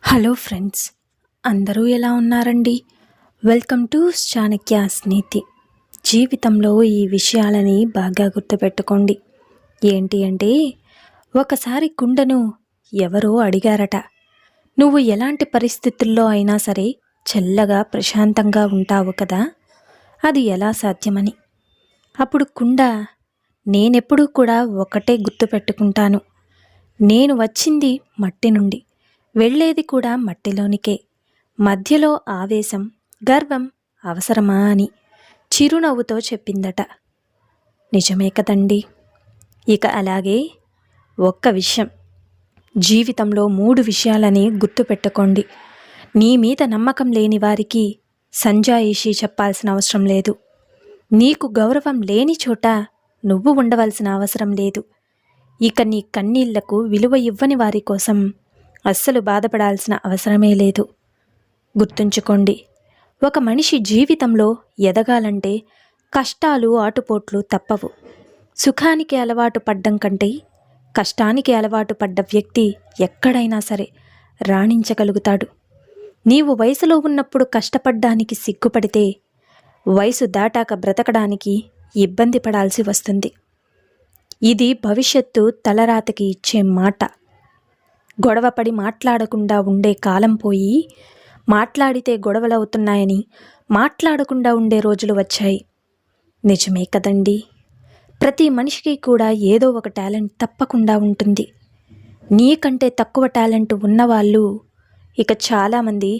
Hello friends, అందరూ ఎలా ఉన్నారండి? వెల్కమ్ టు చాణక్యాస్ నీతి. జీవితంలో ఈ విషయాలని బాగా గుర్తుపెట్టుకోండి. ఏంటి అంటే, ఒకసారి కుండను ఎవరో అడిగారట, నువ్వు ఎలాంటి పరిస్థితుల్లో అయినా సరే చల్లగా ప్రశాంతంగా ఉంటావు కదా, అది ఎలా సాధ్యమని. అప్పుడు కుండ, నేనెప్పుడూ కూడా ఒకటే గుర్తుపెట్టుకుంటాను, నేను వచ్చింది మట్టి నుండి, వెళ్ళేది కూడా మట్టిలోనికే, మధ్యలో ఆవేశం, గర్వం అవసరమా అని చిరునవ్వుతో చెప్పిందట. నిజమే కదండి. ఇక అలాగే ఒక్క విషయం, జీవితంలో 3 విషయాలని గుర్తుపెట్టుకోండి. నీ మీద నమ్మకం లేని వారికి సంజాయిషీ చెప్పాల్సిన అవసరం లేదు. నీకు గౌరవం లేని చోట నువ్వు ఉండవలసిన అవసరం లేదు. ఇక నీ కన్నీళ్లకు విలువ ఇవ్వని వారి కోసం అస్సలు బాధపడాల్సిన అవసరమే లేదు. గుర్తుంచుకోండి, ఒక మనిషి జీవితంలో ఎదగాలంటే కష్టాలు ఆటుపోట్లు తప్పవు. సుఖానికి అలవాటు పడ్డం కంటే కష్టానికి అలవాటు పడ్డ వ్యక్తి ఎక్కడైనా సరే రాణించగలుగుతాడు. నీవు వయసులో ఉన్నప్పుడు కష్టపడ్డానికి సిగ్గుపడితే వయసు దాటాక బ్రతకడానికి ఇబ్బంది పడాల్సి వస్తుంది. ఇది భవిష్యత్తు తలరాతకి ఇచ్చే మాట. గొడవపడి మాట్లాడకుండా ఉండే కాలం పోయి, మాట్లాడితే గొడవలవుతున్నాయని మాట్లాడకుండా ఉండే రోజులు వచ్చాయి. నిజమే కదండి. ప్రతి మనిషికి కూడా ఏదో ఒక టాలెంట్ తప్పకుండా ఉంటుంది. నీకంటే తక్కువ టాలెంట్ ఉన్నవాళ్ళు ఇక చాలామంది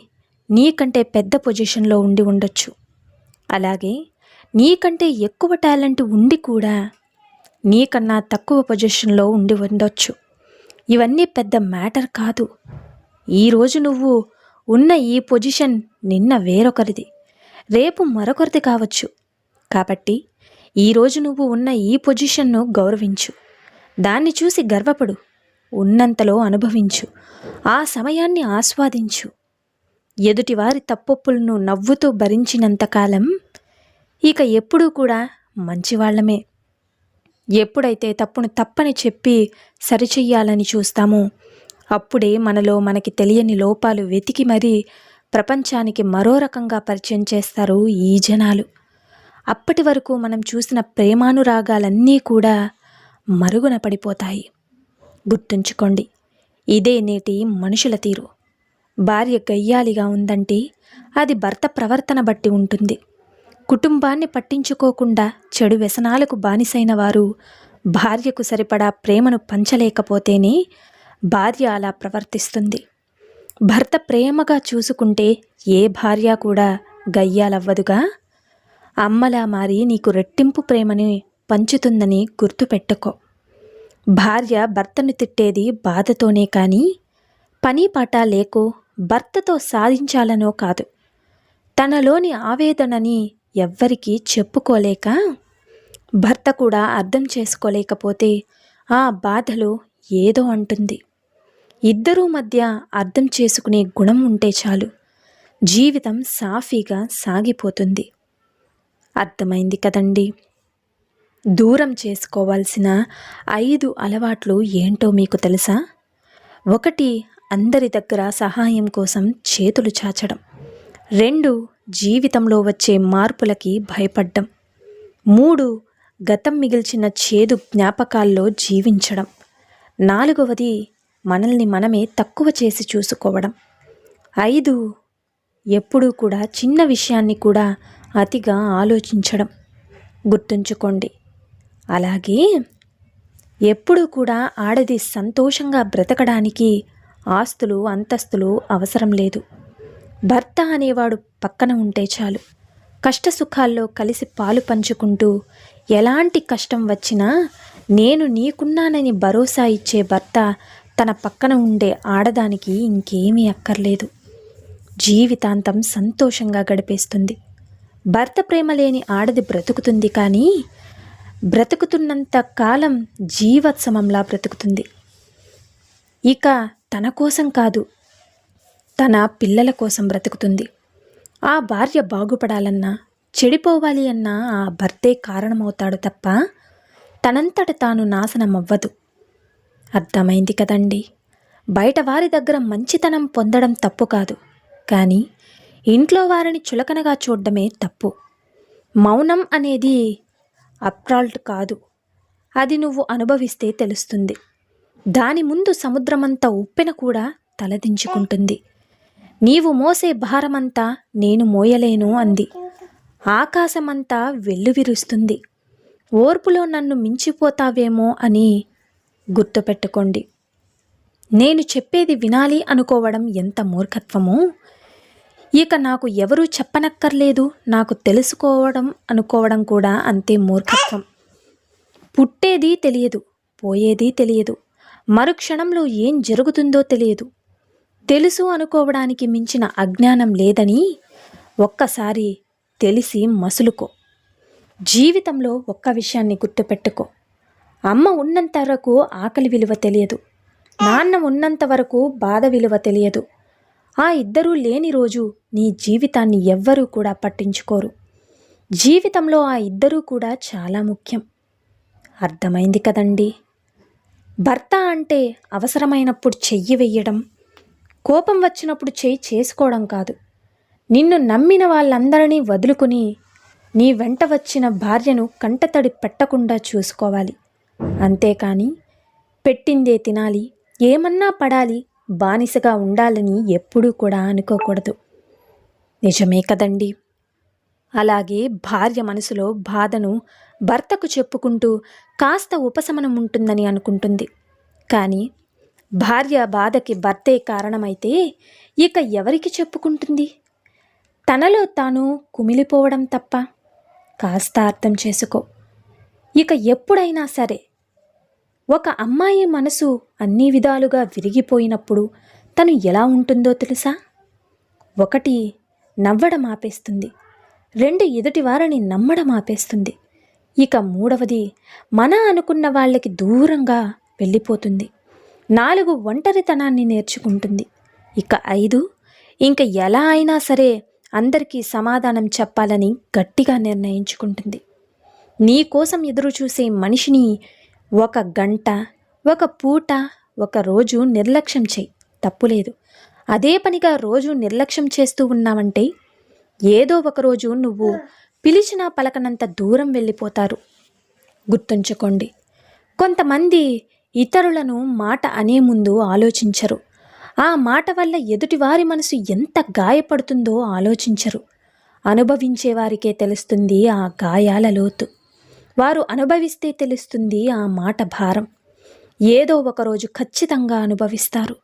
నీకంటే పెద్ద పొజిషన్లో ఉండి ఉండొచ్చు. అలాగే నీకంటే ఎక్కువ టాలెంట్ ఉండి కూడా నీకన్నా తక్కువ పొజిషన్లో ఉండి ఉండొచ్చు. ఇవన్నీ పెద్ద మ్యాటర్ కాదు. ఈరోజు నువ్వు ఉన్న ఈ పొజిషన్ నిన్న వేరొకరిది, రేపు మరొకరిది కావచ్చు. కాబట్టి ఈరోజు నువ్వు ఉన్న ఈ పొజిషన్ను గౌరవించు, దాన్ని చూసి గర్వపడు, ఉన్నంతలో అనుభవించు, ఆ సమయాన్ని ఆస్వాదించు. ఎదుటివారి తప్పొప్పులను నవ్వుతూ భరించినంతకాలం ఇక ఎప్పుడూ కూడా మంచివాళ్లమే. ఎప్పుడైతే తప్పును తప్పని చెప్పి సరిచెయ్యాలని చూస్తామో అప్పుడే మనలో మనకి తెలియని లోపాలు వెతికి మరీ ప్రపంచానికి మరో రకంగా పరిచయం చేస్తారు ఈ జనాలు. అప్పటి వరకు మనం చూసిన ప్రేమానురాగాలన్నీ కూడా మరుగున పడిపోతాయి. గుర్తుంచుకోండి, ఇదే నేటి మనుషుల తీరు. భార్య గయ్యాలిగా ఉందంటే అది భర్త ప్రవర్తన బట్టి ఉంటుంది. కుటుంబాన్ని పట్టించుకోకుండా చెడు వ్యసనాలకు బానిసైన వారు భార్యకు సరిపడా ప్రేమను పంచలేకపోతేనే భార్య అలా ప్రవర్తిస్తుంది. భర్త ప్రేమగా చూసుకుంటే ఏ భార్య కూడా గయ్యాలవ్వదుగా. అమ్మలా మారి నీకు రెట్టింపు ప్రేమని పంచుతుందని గుర్తుపెట్టుకో. భార్య భర్తను తిట్టేది బాధతోనే కానీ పని పాట లేకో భర్తతో సాధించాలనో కాదు. తనలోని ఆవేదనని ఎవ్వరికీ చెప్పుకోలేక, భర్త కూడా అర్థం చేసుకోలేకపోతే ఆ బాధలో ఏదో అంటుంది. ఇద్దరూ మధ్య అర్థం చేసుకునే గుణం ఉంటే చాలు, జీవితం సాఫీగా సాగిపోతుంది. అర్థమైంది కదండి. దూరం చేసుకోవాల్సిన 5 అలవాట్లు ఏంటో మీకు తెలుసా? 1, అందరి దగ్గర సహాయం కోసం చేతులు చాచడం. 2, జీవితంలో వచ్చే మార్పులకి భయపడ్డం. 3, గతం మిగిల్చిన చేదు జ్ఞాపకాల్లో జీవించడం. 4, మనల్ని మనమే తక్కువ చేసి చూసుకోవడం. 5, ఎప్పుడూ కూడా చిన్న విషయాన్ని కూడా అతిగా ఆలోచించడం. గుర్తుంచుకోండి. అలాగే ఎప్పుడూ కూడా ఆడది సంతోషంగా బ్రతకడానికి ఆస్తులు అంతస్తులు అవసరం లేదు. భర్త అనేవాడు పక్కన ఉంటే చాలు. కష్టసుఖాల్లో కలిసి పాలు పంచుకుంటూ ఎలాంటి కష్టం వచ్చినా నేను నీకున్నానని భరోసా ఇచ్చే భర్త తన పక్కన ఉండే ఆడదానికి ఇంకేమీ అక్కర్లేదు. జీవితాంతం సంతోషంగా గడిపేస్తుంది. భర్త ప్రేమ లేని ఆడది బ్రతుకుతుంది, కానీ బ్రతుకుతున్నంత కాలం జీవోత్సవంలా బ్రతుకుతుంది. ఇక తన కోసం కాదు, తన పిల్లల కోసం బ్రతుకుతుంది. ఆ భార్య బాగుపడాలన్నా చెడిపోవాలి అన్నా ఆ భర్తే కారణమవుతాడు తప్ప తనంతట తాను నాశనం అవ్వదు. అర్థమైంది కదండి. బయట వారి దగ్గర మంచితనం పొందడం తప్పు కాదు, కానీ ఇంట్లో వారిని చులకనగా చూడడమే తప్పు. మౌనం అనేది అప్రాల్ట్ కాదు, అది నువ్వు అనుభవిస్తే తెలుస్తుంది. దాని ముందు సముద్రమంతా ఉప్పెన కూడా తలదించుకుంటుంది. నీవు మోసే భారమంతా నేను మోయలేను అంది. ఆకాశమంతా వెల్లువిరుస్తుంది. ఓర్పులో నన్ను మించిపోతావేమో అని గుర్తుపెట్టుకోండి. నేను చెప్పేది వినాలి అనుకోవడం ఎంత మూర్ఖత్వమో, ఇక నాకు ఎవరూ చెప్పనక్కర్లేదు, నాకు తెలుసుకోవడం అనుకోవడం కూడా అంతే మూర్ఖత్వం. పుట్టేది తెలియదు, పోయేది తెలియదు, మరుక్షణంలో ఏం జరుగుతుందో తెలియదు. తెలుసు అనుకోవడానికి మించిన అజ్ఞానం లేదని ఒక్కసారి తెలిసి మసులుకో. జీవితంలో ఒక్క విషయాన్ని గుర్తుపెట్టుకో. అమ్మ ఉన్నంత వరకు ఆకలి విలువ తెలియదు, నాన్న ఉన్నంత వరకు బాధ విలువ తెలియదు. ఆ ఇద్దరూ లేని రోజు నీ జీవితాన్ని ఎవ్వరూ కూడా పట్టించుకోరు. జీవితంలో ఆ ఇద్దరూ కూడా చాలా ముఖ్యం. అర్థమైంది కదండి? భర్త అంటే అవసరమైనప్పుడు చెయ్యి వెయ్యడం, కోపం వచ్చినప్పుడు చెయ్యి చేసుకోవడం కాదు. నిన్ను నమ్మిన వాళ్ళందరినీ వదులుకుని నీ వెంట వచ్చిన భార్యను కంటతడి పెట్టకుండా చూసుకోవాలి. అంతేకాని పెట్టిందే తినాలి, ఏమన్నా పడాలి, బానిసగా ఉండాలని ఎప్పుడూ కూడా అనుకోకూడదు. నిజమే కదండి? అలాగే భార్య మనసులో బాధను భర్తకు చెప్పుకుంటూ కాస్త ఉపశమనం ఉంటుందని అనుకుంటుంది. కానీ భార్య బాధకి భర్తే కారణమైతే ఇక ఎవరికి చెప్పుకుంటుంది? తనలో తాను కుమిలిపోవడం తప్ప. కాస్త అర్థం చేసుకో. ఇక ఎప్పుడైనా సరే ఒక అమ్మాయి మనసు అన్ని విధాలుగా విరిగిపోయినప్పుడు తను ఎలా ఉంటుందో తెలుసా? 1 నవ్వడం ఆపేస్తుంది, 2 ఎదుటి వారిని నమ్మడం ఆపేస్తుంది, ఇక 3వది మన అనుకున్న వాళ్ళకి దూరంగా వెళ్ళిపోతుంది, 4 ఒంటరితనాన్ని నేర్చుకుంటుంది, ఇక 5 ఇంక ఎలా అయినా సరే అందరికీ సమాధానం చెప్పాలని గట్టిగా నిర్ణయించుకుంటుంది. నీ కోసం ఎదురు చూసే మనిషిని 1 గంట, 1 పూట, 1 రోజు నిర్లక్ష్యం చేయి, తప్పులేదు. అదే పనిగా రోజు నిర్లక్ష్యం చేస్తూ ఉన్నావంటే ఏదో ఒక రోజు నువ్వు పిలిచినా పలకనంత దూరం వెళ్ళిపోతారు. గుర్తుంచుకోండి, కొంతమంది ఇతరులను మాట అనే ముందు ఆలోచించరు. ఆ మాట వల్ల ఎదుటివారి మనసు ఎంత గాయపడుతుందో ఆలోచించరు. అనుభవించేవారికే తెలుస్తుంది ఆ గాయాల లోతు. వారు అనుభవిస్తే తెలుస్తుంది ఆ మాట భారం. ఏదో ఒకరోజు ఖచ్చితంగా అనుభవిస్తారు.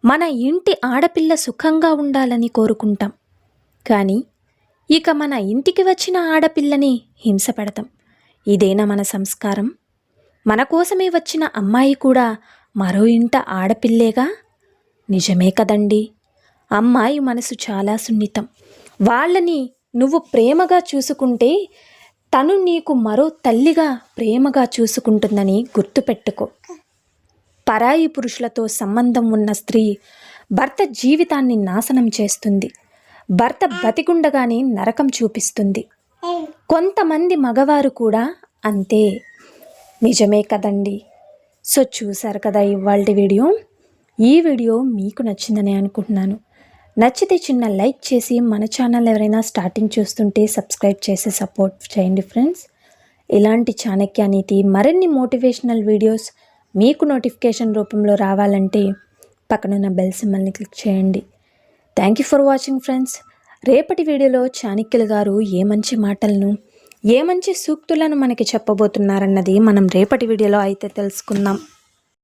మన ఇంటి ఆడపిల్ల సుఖంగా ఉండాలని కోరుకుంటాం, కానీ ఇక మన ఇంటికి వచ్చిన ఆడపిల్లని హింస పెడతాం. ఇదేనా మన సంస్కారం? మన కోసమే వచ్చిన అమ్మాయి కూడా మరో ఇంట ఆడపిల్లేగా. నిజమే కదండి? అమ్మాయి మనసు చాలా సున్నితం. వాళ్ళని నువ్వు ప్రేమగా చూసుకుంటే తను నీకు మరో తల్లిగా ప్రేమగా చూసుకుంటుందని గుర్తుపెట్టుకో. పరాయి పురుషులతో సంబంధం ఉన్న స్త్రీ భర్త జీవితాన్ని నాశనం చేస్తుంది. భర్త బతికుండగానే నరకం చూపిస్తుంది. కొంతమంది మగవారు కూడా అంతే. నిజమే కదండి? సో చూశారు కదా ఇవాల్టి వీడియో. ఈ వీడియో మీకు నచ్చిందని అనుకుంటున్నాను. నచ్చితే చిన్న లైక్ చేసి మన ఛానల్ ఎవరైనా స్టార్టింగ్ చూస్తుంటే సబ్స్క్రైబ్ చేసి సపోర్ట్ చేయండి ఫ్రెండ్స్. ఇలాంటి చాణక్య నీతి మరిన్ని మోటివేషనల్ వీడియోస్ మీకు నోటిఫికేషన్ రూపంలో రావాలంటే పక్కనున్న బెల్ సింబల్ని క్లిక్ చేయండి. Thank you for watching friends. రేపటి వీడియోలో చాణక్యులు గారు ఏ మంచి మాటలను, ఏ మంచి సూక్తులను మనకి చెప్పబోతున్నారన్నది మనం రేపటి వీడియోలో అయితే తెలుసుకుందాం.